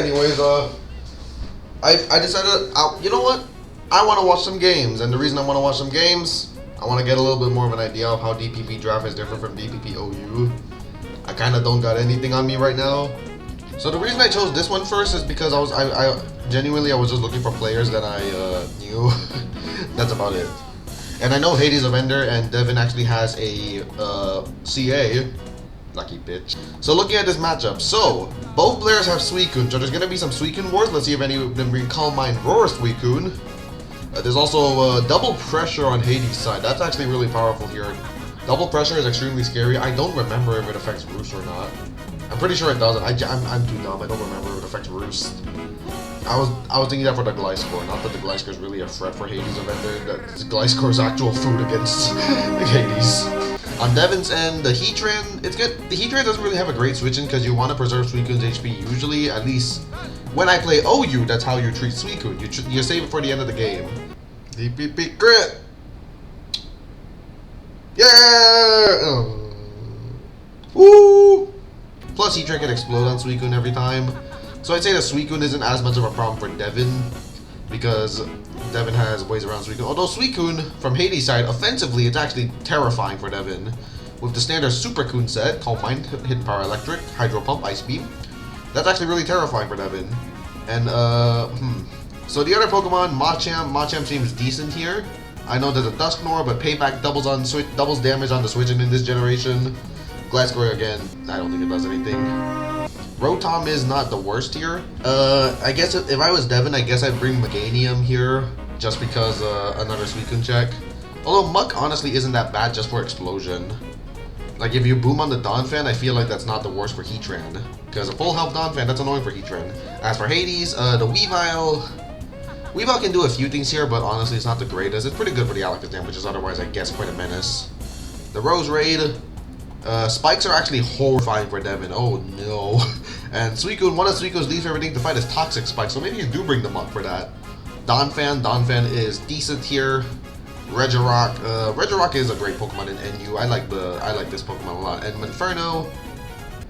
anyways, I decided, you know what? I want to watch some games, and the reason I want to watch some games, I want to get a little bit more of an idea of how DPP Draft is different from DPP OU. I kind of don't got anything on me right now. So the reason I chose this one first is because I genuinely was just looking for players that I knew. That's about it. And I know Hades a vendor, and Devin actually has a CA. Lucky bitch. So looking at this matchup, so both players have Suicune, so there's gonna be some Suicune wars. Let's see if any of them bring Calm Mind Roar Suicune. There's also double pressure on Hades' side. That's actually really powerful here. Double pressure is extremely scary. I don't remember if it affects Roost or not. I'm pretty sure it doesn't. I'm too dumb. I don't remember if it affects Roost. I was thinking that for the Gliscor. Not that the Gliscor is really a threat for Hades a vendor. That Gliscor's actual food against Hades. On Devin's end, the Heatran, it's good. The Heatran doesn't really have a great switch in because you want to preserve Suicune's HP. Usually, at least when I play OU, that's how you treat Suicune. You save it for the end of the game. DPP crit! Yeah! Woo! Plus, Heatran can explode on Suicune every time. So I'd say that Suicune isn't as much of a problem for Devin because Devin has ways around Suicune. Although Suicune, from Hades' side, offensively, it's actually terrifying for Devin. With the standard Supercoon set, Calm Mind, Hidden Power Electric, Hydro Pump, Ice Beam. That's actually really terrifying for Devin. And, so the other Pokemon, Machamp seems decent here. I know there's a Dusknoir, but Payback doubles damage on the switch in this generation. Gliscor again, I don't think it does anything. Rotom is not the worst here. I guess if I was Devin, I guess I'd bring Meganium here, just because another Suicune check. Although Muck honestly isn't that bad just for Explosion. Like if you boom on the Donphan, I feel like that's not the worst for Heatran. Because a full health Donphan, that's annoying for Heatran. As for Hades, the Weavile can do a few things here, but honestly it's not the greatest. It's pretty good for the Alakazam, which is otherwise I guess quite a menace. The Roserade, Spikes are actually horrifying for Devin. Oh no. And Suicune, one of Suicune's least favorite things to fight is Toxic Spikes, so maybe you do bring them up for that. Donphan is decent here. Regirock, Regirock is a great Pokemon in NU. I like this Pokemon a lot. And Inferno,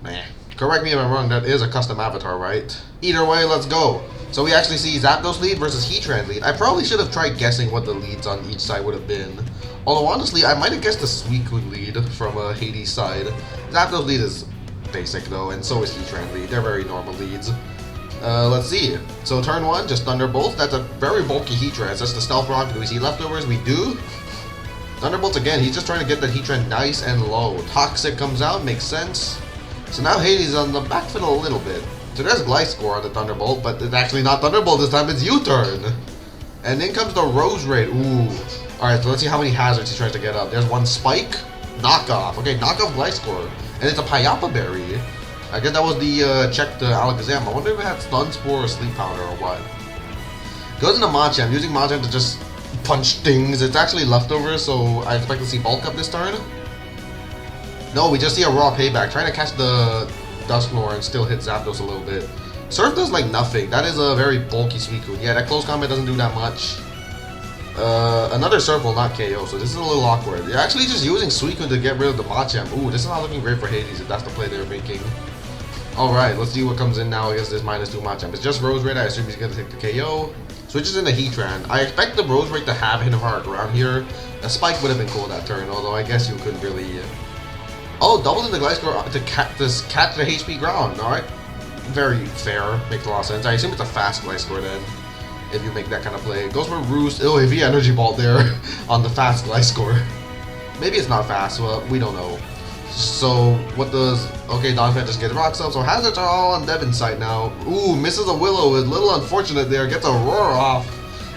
meh. Correct me if I'm wrong, that is a custom avatar, right? Either way, let's go. So we actually see Zapdos lead versus Heatran lead. I probably should have tried guessing what the leads on each side would have been. Although honestly, I might have guessed the Suicune lead from Hades' side. Zapdos lead is basic though, and so is Heatran lead. They're very normal leads. Let's see. So turn 1, just Thunderbolt. That's a very bulky Heatran. That's the Stealth Rock. Do we see leftovers? We do. Thunderbolts again. He's just trying to get the Heatran nice and low. Toxic comes out. Makes sense. So now Hades is on the back foot a little bit. So there's Gliscor on the Thunderbolt, but it's actually not Thunderbolt this time. It's U-turn. And then comes the Roserade. Ooh. Alright, so let's see how many hazards he tries to get up. There's one Spike. Knockoff. Okay, knockoff Gliscor. And it's a Payapa Berry. I guess that was the check to Alakazam. I wonder if it had Stun Spore or Sleep Powder or what. Goes into Machamp, using Machamp to just punch things. It's actually leftovers, so I expect to see Bulk Up this turn. No, we just see a raw Payback. Trying to catch the Dusknoir and still hit Zapdos a little bit. Surf does like nothing. That is a very bulky Suicune. Yeah, that close combat doesn't do that much. Another Surf will not KO, so this is a little awkward. They're actually just using Suicune to get rid of the Machamp. Ooh, this is not looking great for Hades if that's the play they're making. Alright, let's see what comes in now against this -2 Machamp. It's just Roserade. I assume he's going to take the KO. Switches into Heatran. I expect the Roserade to have Hidden Power around here. A Spike would have been cool that turn, although I guess you couldn't really... Oh, doubled in the Gliscor to catch the HP ground. Alright. Very fair. Makes a lot of sense. I assume it's a fast Gliscor then, if you make that kind of play. Goes for Roost. Oh, if he Energy Ball there on the fast Gliscor. Maybe it's not fast. Well, we don't know. So, what does... Okay, Donphan just gets rocks up. So, hazards are all on Devin's side now. Ooh, misses a Willow. Is a little unfortunate there. Gets a Roar off.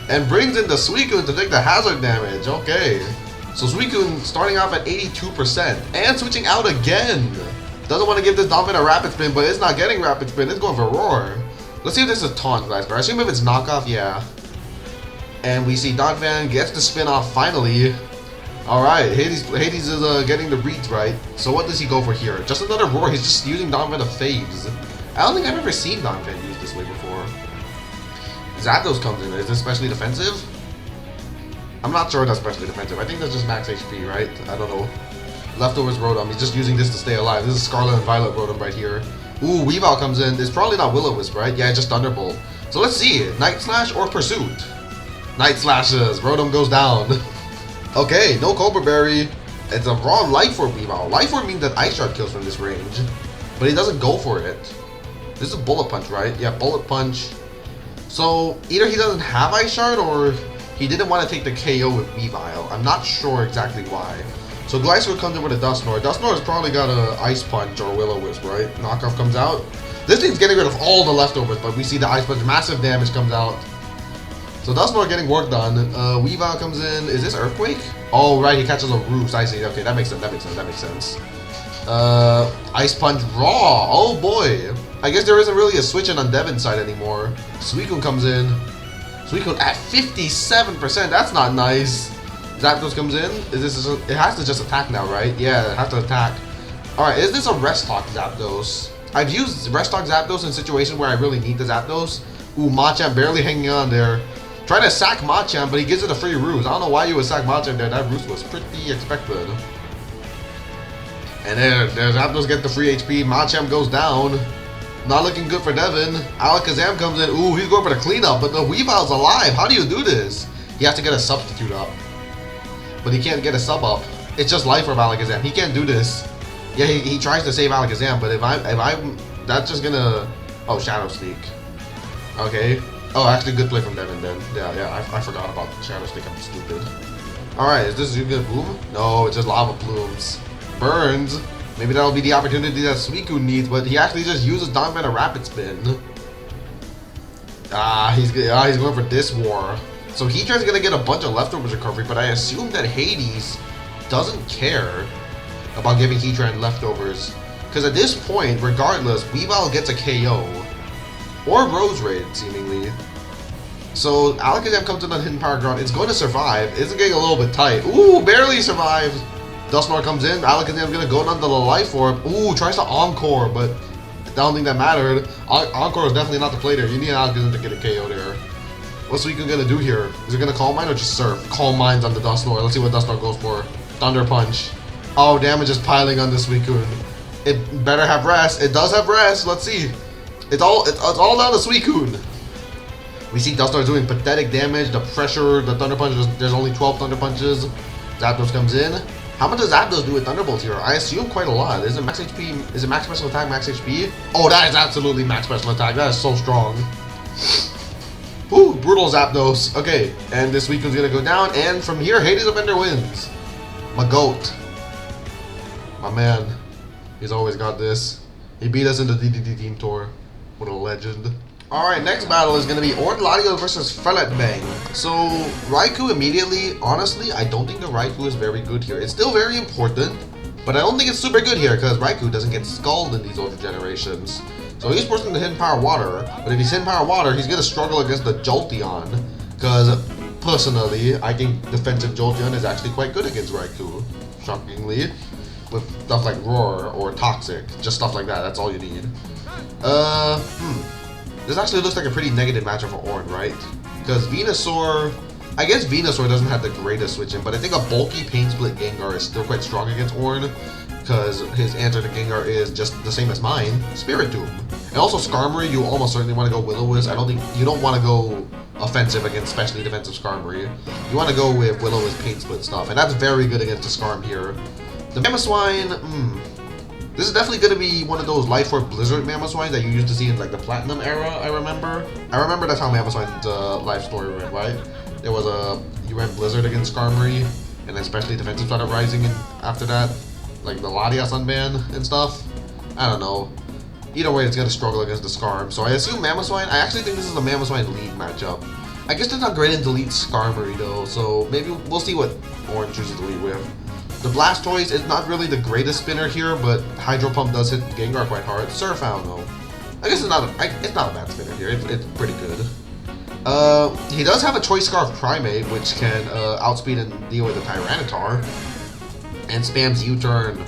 And brings in the Suicune to take the hazard damage. Okay. So, Suicune starting off at 82%. And switching out again. Doesn't want to give this Donphan a Rapid Spin, but it's not getting Rapid Spin. It's going for Roar. Let's see if this is a Taunt Gliscor. I assume if it's Knockoff, yeah. And we see Donphan gets the spin off finally. Alright, Hades is getting the reads right. So what does he go for here? Just another Roar. He's just using Donphan to phase. I don't think I've ever seen Donphan used this way before. Zapdos comes in. Is this specially defensive? I'm not sure that's specially defensive. I think that's just max HP, right? I don't know. Leftovers Rotom. He's just using this to stay alive. This is Scarlet and Violet Rotom right here. Ooh, Weavile comes in. It's probably not Will-O-Wisp, right? Yeah, just Thunderbolt. So let's see. Night Slash or Pursuit? Night Slashes. Rotom goes down. Okay, no Cobra Berry. It's a raw Life Orb Weavile. Life Orb means that Ice Shard kills from this range. But he doesn't go for it. This is Bullet Punch, right? Yeah, Bullet Punch. So either he doesn't have Ice Shard or he didn't want to take the KO with Weavile. I'm not sure exactly why. So Glycerin comes in with a Dusknoir. Dusknoir's probably got an Ice Punch or Will-O-Wisp, right? Knockoff comes out. This thing's getting rid of all the leftovers, but we see the Ice Punch. Massive damage comes out. So Dusknoir getting work done. Weavile comes in. Is this Earthquake? Oh, right. He catches a Roost. I see. Okay, that makes sense. That makes sense. Ice Punch Raw. Oh, boy. I guess there isn't really a switch in on Devin's side anymore. Suicune comes in. Suicune at 57%. That's not nice. Zapdos comes in. It has to just attack now, right? Yeah, it has to attack. Alright, is this a Rest Talk Zapdos? I've used Rest Talk Zapdos in situations where I really need the Zapdos. Ooh, Machamp barely hanging on there. Trying to sack Machamp, but he gives it a free roost. I don't know why you would sack Machamp there. That roost was pretty expected. And there Zapdos get the free HP. Machamp goes down. Not looking good for Devin. Alakazam comes in. Ooh, he's going for the cleanup, but the Weavile's alive. How do you do this? You have to get a substitute up. But he can't get a sub up. It's just Life Orb Alakazam. He can't do this. Yeah, he tries to save Alakazam, but if I'm that's just gonna... Oh, Shadow Sneak. Okay. Oh, actually, good play from Devin then. Yeah, I forgot about Shadow Sneak. I'm stupid. Alright, is this gonna boom? No, it's just Lava Plumes. Burns. Maybe that'll be the opportunity that Suicune needs, but he actually just uses Donphan a Rapid Spin. He's going for this War. So Heatran's gonna get a bunch of leftovers recovery, but I assume that Hades doesn't care about giving Heatran leftovers. Because at this point, regardless, Weavile gets a KO. Or Rose Raid, seemingly. So Alakazam comes in on Hidden Power Ground. It's going to survive. It's getting a little bit tight. Ooh, barely survives. Dusknoir comes in. Alakazam's gonna go down to the Life Orb. Ooh, tries to Encore, but I don't think that mattered. Encore is definitely not the play there. You need Alakazam to get a KO there. What's Suicune gonna do here? Is it gonna Calm Mind or just Surf? Calm Mind's on the Dusknoir. Let's see what Dusknoir goes for. Thunder Punch. Oh, damage is piling on this Suicune. It better have rest. It does have rest. Let's see. It's all down to Suicune. We see Dusknoir doing pathetic damage. The pressure, the Thunder Punch. There's only 12 Thunder Punches. Zapdos comes in. How much does Zapdos do with Thunderbolt here? I assume quite a lot. Is it max HP? Is it max special attack, max HP? Oh, that is absolutely max special attack. That is so strong. Ooh, brutal Zapdos. Okay, and this Suicune's gonna go down, and from here, Hades of Ender wins. My GOAT. My man. He's always got this. He beat us in the DDD Team Tour. What a legend. Alright, next battle is going to be Ordladio versus Bang. So, Raikou immediately, honestly, I don't think the Raikou is very good here. It's still very important, but I don't think it's super good here because Raikou doesn't get Scald in these older generations. So he's forcing the Hidden Power Water, but if he's Hidden Power Water, he's going to struggle against the Jolteon. Because, personally, I think defensive Jolteon is actually quite good against Raikou, shockingly. With stuff like Roar or Toxic, just stuff like that, that's all you need. This actually looks like a pretty negative matchup for Orn, right? Because Venusaur, I guess Venusaur doesn't have the greatest switch in, but I think a bulky Pain Split Gengar is still quite strong against Orn. Because his answer to Gengar is just the same as mine, Spiritomb. And also Skarmory, you almost certainly want to go Will-O-Wisp. You don't want to go offensive against specially defensive Skarmory. You want to go with Will-O-Wisp Pain Split stuff, and that's very good against the Skarm here. The Mamoswine, this is definitely going to be one of those Life Orb Blizzard Mamoswines that you used to see in like the Platinum era, I remember. I remember that's how Mamoswine's life story went, right? There was you ran Blizzard against Skarmory, and then especially defensive started rising after that. Like the Latias unban and stuff. I don't know. Either way, it's going to struggle against the Skarm. So I assume Mamoswine, I actually think this is a Mamoswine lead matchup. I guess they're not great in lead Skarmory though, so maybe we'll see what Orange chooses to lead with. The Blastoise is not really the greatest spinner here, but Hydro Pump does hit Gengar quite hard. Surfound though, I guess it's not a bad spinner here. It's pretty good. He does have a Choice Scarf Primate, which can outspeed and deal with the Tyranitar, and spams U-turn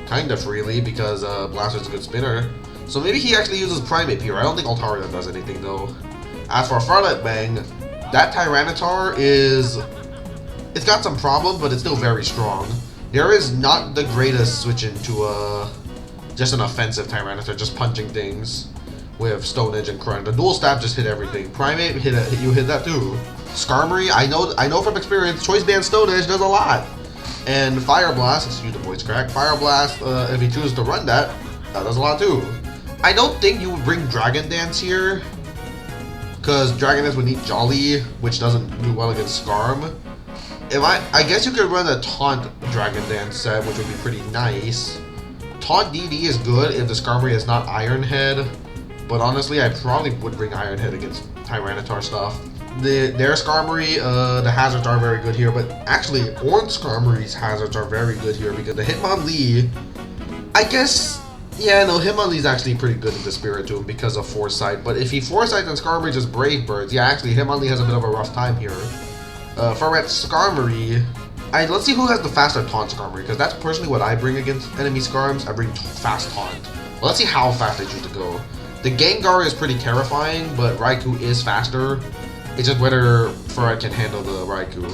kind of freely because Blastoise is a good spinner. So maybe he actually uses Primate here. I don't think Altaria does anything though. As for Bang, that Tyranitar is... It's got some problems, but it's still very strong. There is not the greatest switch into Just an offensive Tyranitar, just punching things with Stone Edge and Crunch. The dual stab just hit everything. Primate you hit that too. Skarmory, I know from experience, Choice Band Stone Edge does a lot. And Fire Blast, excuse the voice crack. Fire Blast, if he chooses to run that does a lot too. I don't think you would bring Dragon Dance here, because Dragon Dance would need Jolly, which doesn't do well against Skarm. I guess you could run a Taunt Dragon Dance set, which would be pretty nice. Taunt DD is good if the Skarmory is not Iron Head, but honestly, I probably would bring Iron Head against Tyranitar stuff. Their Skarmory, the hazards are very good here, but actually, Orange Skarmory's hazards are very good here because the Hitmonlee, I guess, yeah, no, Hitmonlee is actually pretty good in the Spiritomb because of Foresight, but if he Foresight and Skarmory just Brave Birds, yeah, actually, Hitmonlee has a bit of a rough time here. For Red Skarmory, let's see who has the faster Taunt Skarmory, because that's personally what I bring against enemy Skarms. I bring fast Taunt. Well, let's see how fast they choose to go. The Gengar is pretty terrifying, but Raikou is faster. It's just whether Ferret can handle the Raikou.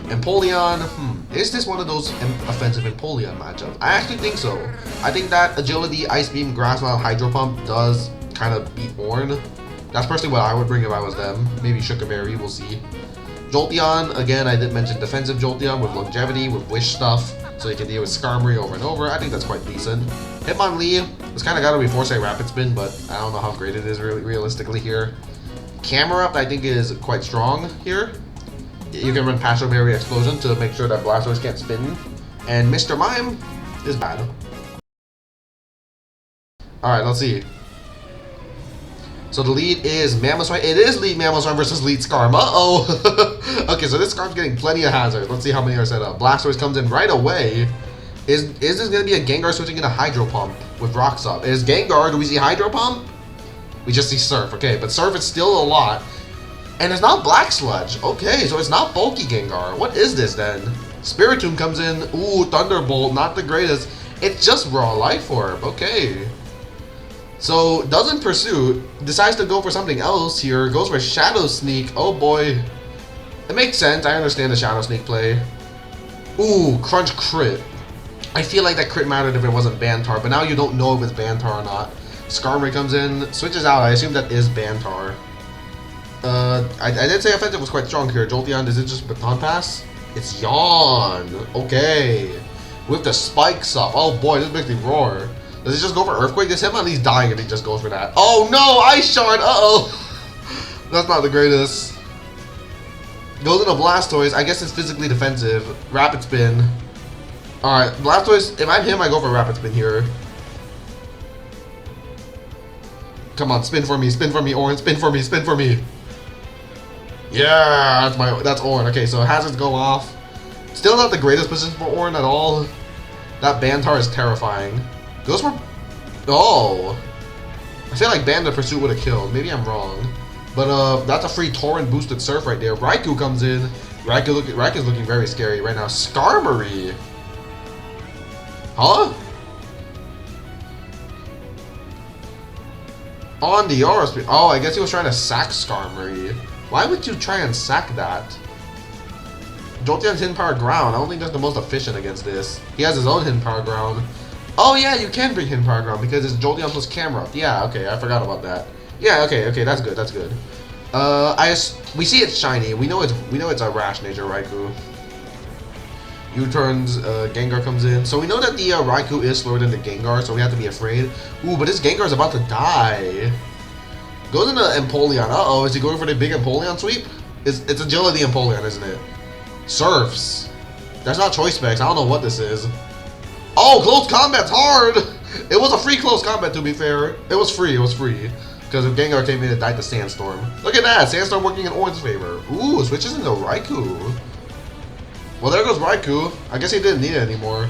Empoleon, is this one of those offensive Empoleon matchups? I actually think so. I think that Agility, Ice Beam, Grass Knot, Hydro Pump does kind of beat Ornn. That's personally what I would bring if I was them. Maybe Sugar Berry, we'll see. Jolteon, again, I did mention defensive Jolteon with longevity, with wish stuff, so you can deal with Skarmory over and over. I think that's quite decent. Hitmonlee, it's kind of got to be Foresight Rapid Spin, but I don't know how great it is really realistically here. Camerupt, I think, is quite strong here. You can run Passion Berry Explosion to make sure that Blastoise can't spin. And Mr. Mime is bad. Alright, let's see. So the lead is Mamoswine. It is lead Mamoswine versus lead Skarm. Uh-oh! Okay, so this Skarm's getting plenty of hazards. Let's see how many are set up. Blastoise comes in right away. Is this going to be a Gengar switching into Hydro Pump with Rocks up? Is Gengar, do we see Hydro Pump? We just see Surf, okay, but Surf is still a lot. And it's not Black Sludge. Okay, so it's not bulky Gengar. What is this then? Spiritomb comes in. Ooh, Thunderbolt, not the greatest. It's just Raw Life Orb, okay. So, doesn't Pursuit, decides to go for something else here, goes for Shadow Sneak. Oh boy. It makes sense, I understand the Shadow Sneak play. Ooh, Crunch crit. I feel like that crit mattered if it wasn't Bantar, but now you don't know if it's Bantar or not. Skarmory comes in, switches out, I assume that is Bantar. I did say offensive was quite strong here. Jolteon, is it just Baton Pass? It's Yawn. Okay. With the spikes up. Oh boy, this makes me roar. Does it just go for Earthquake? This Hitmonlee's dying if he just goes for that. Oh no, Ice Shard, uh-oh. That's not the greatest. Goes into Blastoise, I guess it's physically defensive. Rapid Spin. Alright, Blastoise, if I'm him, I go for Rapid Spin here. Come on, spin for me, Ornn, spin for me, spin for me. Yeah, that's Ornn. Okay, so hazards go off. Still not the greatest position for Ornn at all. That Bantar is terrifying. Goes for... Oh. I feel like Bandit Pursuit would have killed. Maybe I'm wrong. But that's a free Torrent boosted Surf right there. Raikou comes in. Raikou's looking very scary right now. Skarmory. Huh? On the Aura Speed. Oh, I guess he was trying to sack Skarmory. Why would you try and sack that? Jolteon's Hidden Power Ground. I don't think that's the most efficient against this. He has his own Hidden Power Ground. Oh yeah, you can bring Hidden Power Ground because it's Jolteon plus Camerupt. Yeah, okay, I forgot about that. Yeah, okay, that's good, that's good. We see it's shiny. We know it's a Rash Nature Raikou. U-turns, Gengar comes in. So we know that the Raikou is slower than the Gengar, so we have to be afraid. Ooh, but this Gengar is about to die. Goes into Empoleon. Uh-oh, is he going for the big Empoleon sweep? It's Agility Empoleon, isn't it? Surfs. That's not Choice Specs. I don't know what this is. Oh, Close Combat's hard! It was a free Close Combat, to be fair. It was free. Because if Gengar came in, it died to Sandstorm. Look at that! Sandstorm working in Ornn's favor. Ooh, switches into Raikou. Well, there goes Raikou. I guess he didn't need it anymore.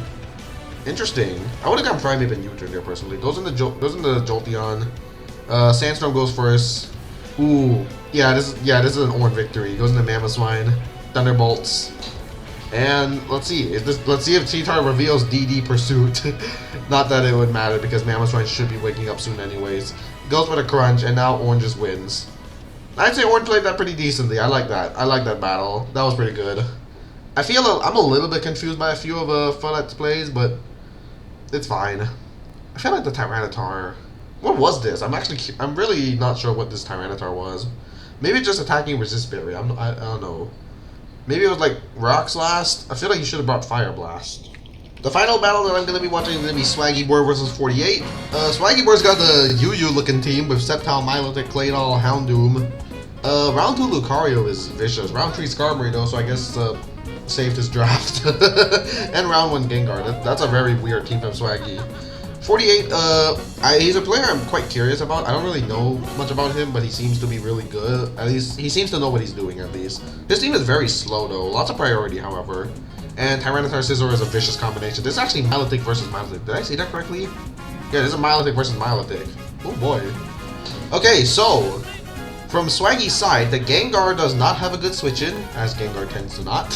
Interesting. I would have gone Primeape and U-turn there personally. Goes into Jolteon. Sandstorm goes first. Ooh, yeah, this is an Ornn victory. Goes into Mamoswine. Thunderbolts. And let's see. Let's see if Cheetar reveals DD Pursuit. Not that it would matter because Mamoswine should be waking up soon anyways. Goes for the Crunch, and now Ornn just wins. I'd say Ornn played that pretty decently. I like that. I like that battle. That was pretty good. I'm a little bit confused by a few of Funet's plays, but it's fine. I feel like the Tyranitar. What was this? I'm really not sure what this Tyranitar was. Maybe just attacking resist berry. I don't know. Maybe it was like Rock Blast. I feel like you should have brought Fire Blast. The final battle that I'm going to be watching is going to be Swaggy Boy versus 48. Swaggy Boy's got the Yu looking team with Sceptile, Milotic, Claydol, Houndoom. Round 2 Lucario is vicious. Round 3 Skarmory though, so I guess saved his draft. And round 1 Gengar. That's a very weird team from Swaggy. 48, he's a player I'm quite curious about. I don't really know much about him, but he seems to be really good. At least, he seems to know what he's doing, at least. His team is very slow, though. Lots of priority, however. And Tyranitar Scizor is a vicious combination. This is actually Milotic versus Milotic. Did I say that correctly? Yeah, this is Milotic versus Milotic. Oh, boy. Okay, so, from Swaggy's side, the Gengar does not have a good switch-in, as Gengar tends to not.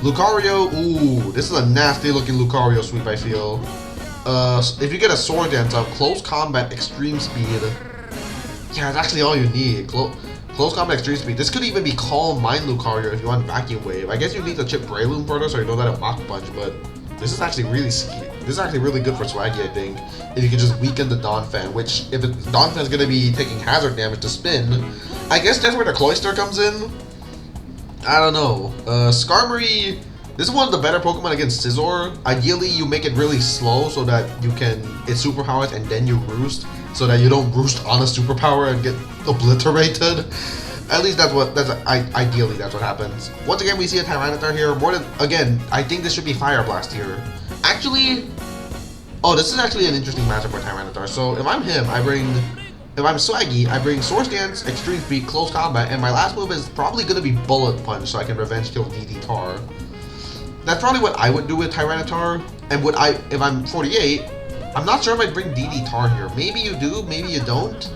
Lucario, ooh, this is a nasty-looking Lucario sweep, I feel. If you get a Sword Dance up, Close Combat, Extreme Speed. Yeah, that's actually all you need. Close Combat, Extreme Speed. This could even be Calm Mind Lucario if you want Vacuum Wave. I guess you need to chip Breloom further so you know that it Mach Punch, but this is actually really good for Swaggy, I think. If you can just weaken the Donphan, which, if Donphan's gonna be taking hazard damage to spin, I guess that's where the Cloyster comes in. I don't know. Skarmory. This is one of the better Pokemon against Scizor. Ideally, you make it really slow so that you can its superpowers and then you roost, so that you don't roost on a superpower and get obliterated. At least ideally that's what happens. Once again, we see a Tyranitar here. Again, I think this should be Fire Blast here. Actually, this is actually an interesting matchup for Tyranitar. So if I'm him, if I'm Swaggy, I bring Swords Dance, Extreme Speed, Close Combat, and my last move is probably gonna be Bullet Punch so I can revenge kill DD Tar. That's probably what I would do with Tyranitar, and if I'm 48, I'm not sure if I'd bring DD Tar here. Maybe you do, maybe you don't.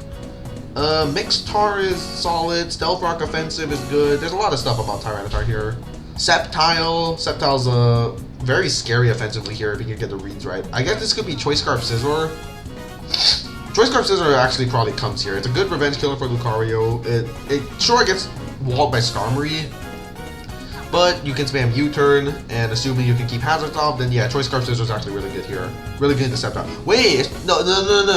Mixed Tar is solid, Stealth Rock Offensive is good. There's a lot of stuff about Tyranitar here. Sceptile's very scary offensively here if you can get the reads right. I guess this could be Choice Scarf Scizor. Choice Scarf Scizor actually probably comes here. It's a good revenge killer for Lucario. It sure gets walled by Skarmory, but you can spam U-turn, and assuming you can keep Hazard off, then yeah, Choice Scarf Scizor is actually really good here. Really good to Sceptile. Wait, no,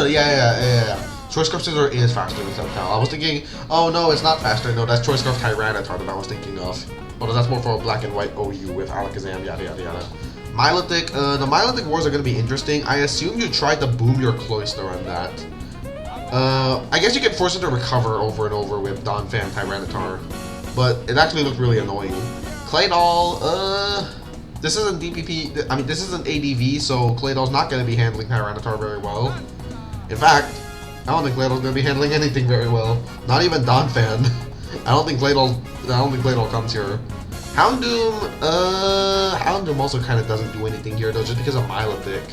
yeah. Choice Scarf Scizor is faster than Sceptile. I was thinking, oh no, it's not faster. No, that's Choice Scarf Tyranitar that I was thinking of. Although that's more for a black and white OU with Alakazam, yada yada yada. Milotic, the Milotic wars are going to be interesting. I assume you tried to boom your Cloyster on that. I guess you can force it to recover over and over with Donphan Tyranitar, but it actually looked really annoying. Claydol, this isn't DPP, I mean, this isn't ADV, so Claydol's not going to be handling Tyranitar very well. In fact, I don't think Claydol's going to be handling anything very well. Not even Donphan. I don't think Claydol comes here. Houndoom, Houndoom also kind of doesn't do anything here, though, just because of Milotic.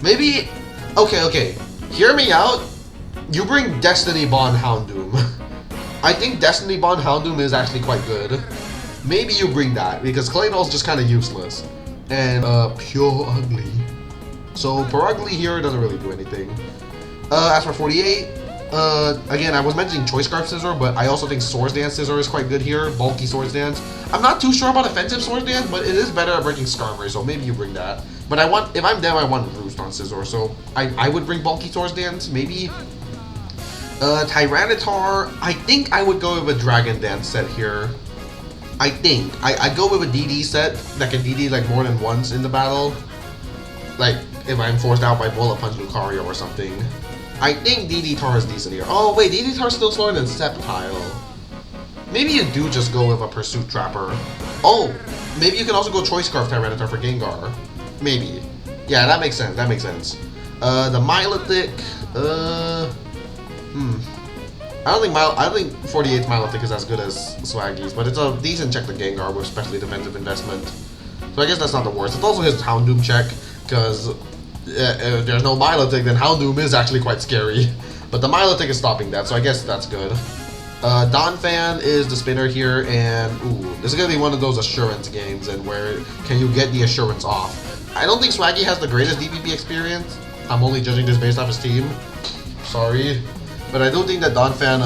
Maybe, okay, hear me out. You bring Destiny Bond Houndoom. I think Destiny Bond Houndoom is actually quite good. Maybe you bring that, because Claydol's just kind of useless. And, Pure Ugly. So, Pure Ugly here doesn't really do anything. As for 48, again, I was mentioning Choice Scarf Scizor, but I also think Swords Dance Scizor is quite good here. Bulky Swords Dance. I'm not too sure about offensive Swords Dance, but it is better at breaking Skarmory, so maybe you bring that. But if I'm them, I want Roost on Scizor, so I would bring Bulky Swords Dance, maybe. Tyranitar, I think I would go with a Dragon Dance set here. I think. I'd go with a DD set that can DD like more than once in the battle. Like, if I'm forced out by Bullet Punch Lucario or something. I think DD Tar is decent here. Oh wait, DD Tar's still slower than Sceptile. Maybe you do just go with a Pursuit Trapper. Oh, maybe you can also go Choice Scarf Tyranitar for Gengar. Maybe. Yeah, that makes sense, the Milotic, I don't think 48's Milotic is as good as Swaggy's, but it's a decent check to Gengar with especially defensive investment. So I guess that's not the worst. It's also his Houndoom check, because if there's no Milotic, then Houndoom is actually quite scary. But the Milotic is stopping that, so I guess that's good. Donphan is the spinner here, and ooh, this is going to be one of those assurance games, and where can you get the assurance off? I don't think Swaggy has the greatest DPP experience. I'm only judging this based off his team. Sorry. But I do think that Donphan,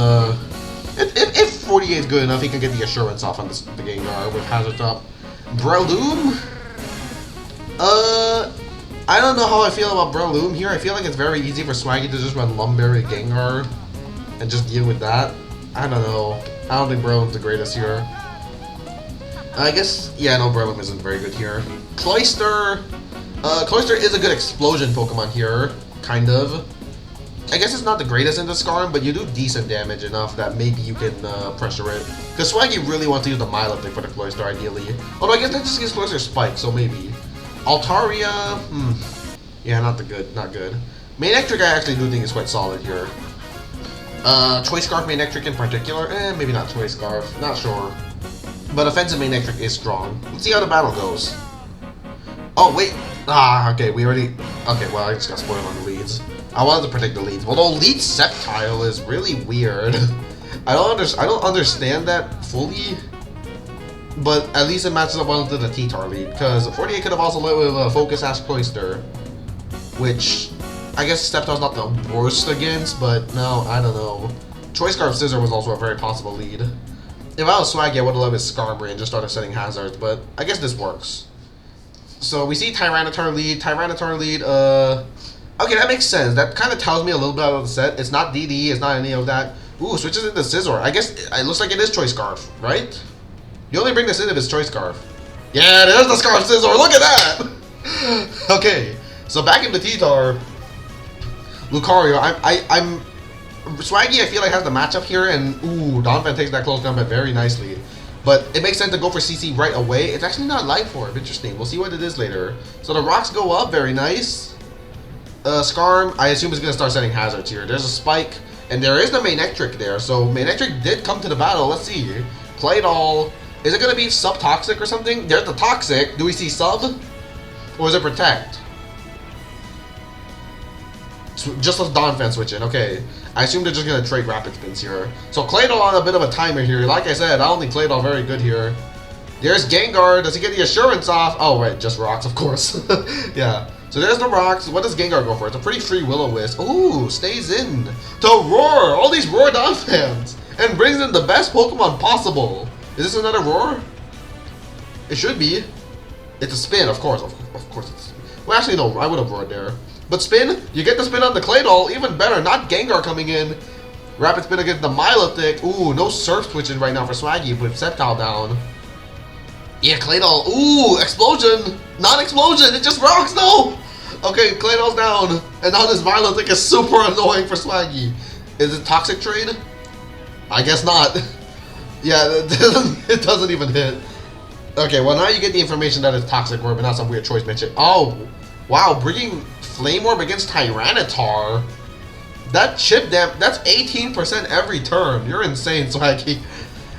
if 48 is good enough, he can get the assurance off on the Gengar with Hazard Top. Breloom? I don't know how I feel about Breloom here. I feel like it's very easy for Swaggy to just run Lumberry Gengar and just deal with that. I don't know. I don't think Breloom's the greatest here. I guess, yeah, no, Breloom isn't very good here. Cloyster. Cloyster is a good explosion Pokemon here, kind of. I guess it's not the greatest in the Scarm, but you do decent damage enough that maybe you can pressure it. Because Swaggy really wants to use the Milotic for the Cloyster, ideally. Although I guess that just gives Cloyster Spike, so maybe. Altaria, yeah, not good. Manectric I actually do think is quite solid here. Choice Scarf Manectric in particular, maybe not Choice Scarf, not sure. But offensive Manectric is strong. Let's see how the battle goes. Oh, wait. Okay, we already... Okay, well, I just got spoiled on the leads. I wanted to predict the leads. Although Lead Sceptile is really weird. I don't understand that fully. But at least it matches up well to the T-Tar lead. Because 48 could have also led with a Focus Ash Cloyster. Which, I guess Sceptile's not the worst against, but no, I don't know. Choice Scarf Scissor was also a very possible lead. If I was Swaggy, I would have left his Skarmory and just started setting hazards, but I guess this works. So we see Tyranitar lead, okay, that makes sense. That kind of tells me a little bit about the set. It's not DD, it's not any of that. Ooh, switches into Scizor. I guess it looks like it is Choice Scarf, right? You only bring this in if it's Choice Scarf. Yeah, there's the Scarf Scizor, look at that! Okay, so back into T-Tar. Lucario, I'm Swaggy, I feel like, has the matchup here, and ooh, Donphan takes that close combat very nicely. But it makes sense to go for CC right away. It's actually not Life Orb. Interesting. We'll see what it is later. So the rocks go up. Very nice. Skarm, I assume, is going to start setting hazards here. There's a Spike, and there is the Manectric there. So Manectric did come to the battle. Let's see. Claydol. Is it going to be Sub-Toxic or something? There's the Toxic. Do we see Sub? Or is it Protect? Just let Donphan switch in. Okay. I assume they're just going to trade Rapid Spins here. So Claydol on a bit of a timer here. Like I said, I don't think Claydol very good here. There's Gengar. Does he get the Assurance off? Oh, right. Just Rocks, of course. Yeah. So there's the Rocks. What does Gengar go for? It's a pretty free Will-O-Wisp. Ooh, stays in to Roar. All these Roar Donphans. And brings in the best Pokemon possible. Is this another Roar? It should be. It's a Spin, of course. Of course it's... Well, actually, no. I would have roared there. But Spin, you get the Spin on the Claydol, even better, not Gengar coming in. Rapid Spin against the Milotic. Ooh, no Surf switching right now for Swaggy with Sceptile down. Yeah, Claydol. Ooh, Explosion. Not Explosion, it just rocks, no! Okay, Claydol's down. And now this Milotic is super annoying for Swaggy. Is it Toxic Trade? I guess not. Yeah, it doesn't even hit. Okay, well now you get the information that it's Toxic Orb and not some weird choice mention. Oh, wow, bringing Flame Orb against Tyranitar. That chip damage, that's 18% every turn. You're insane, Swaggy.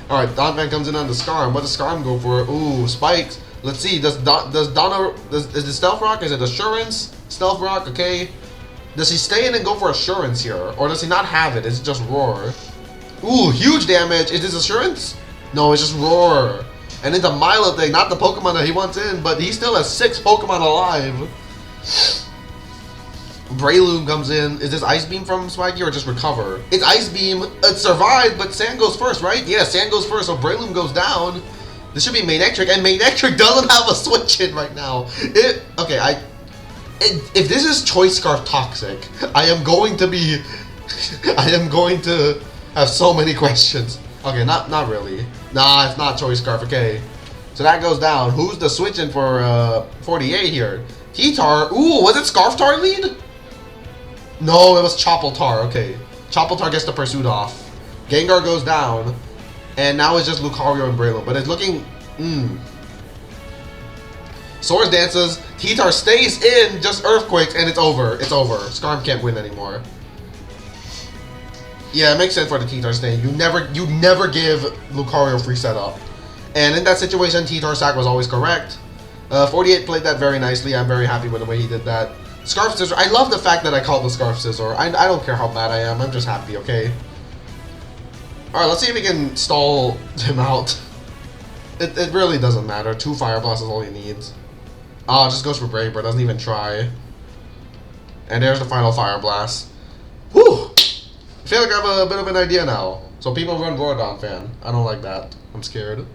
Alright, Donphan comes in on the Skarm. What does Skarm go for? Ooh, Spikes. Let's see, is it Stealth Rock? Is it Assurance? Stealth Rock, okay. Does he stay in and go for Assurance here? Or does he not have it? Is it just Roar? Ooh, huge damage. Is this Assurance? No, it's just Roar. And then the Milotic, not the Pokemon that he wants in, but he still has 6 Pokemon alive. Breloom comes in. Is this Ice Beam from Swaggy or just Recover? It's Ice Beam. It survived, but Sand goes first, right? Yeah, Sand goes first, so Breloom goes down. This should be Manectric, and Manectric doesn't have a switch in right now. Okay, if this is Choice Scarf Toxic, I am going to be... I am going to have so many questions. Okay, not really. Nah, it's not Choice Scarf, okay. So that goes down. Who's the switch in for 48 here? T-Tar. Ooh, was it Scarftar lead? No, it was Choppletar, okay. Choppletar gets the pursuit off. Gengar goes down. And now it's just Lucario and Breloom. But it's looking... Swords dances. T-Tar stays in, just Earthquakes, and it's over. It's over. Skarm can't win anymore. Yeah, it makes sense for the T-Tar staying. You never give Lucario free setup. And in that situation, T-Tar sack was always correct. 48 played that very nicely. I'm very happy with the way he did that. Scarf Scissor. I love the fact that I called the Scarf Scissor. I don't care how bad I am. I'm just happy, okay? Alright, let's see if we can stall him out. It really doesn't matter. 2 Fire Blasts is all he needs. Oh, just goes for Brave Bird. Doesn't even try. And there's the final Fire Blast. Whew! I feel like I have a bit of an idea now. So people run Roar Donphan. I don't like that. I'm scared.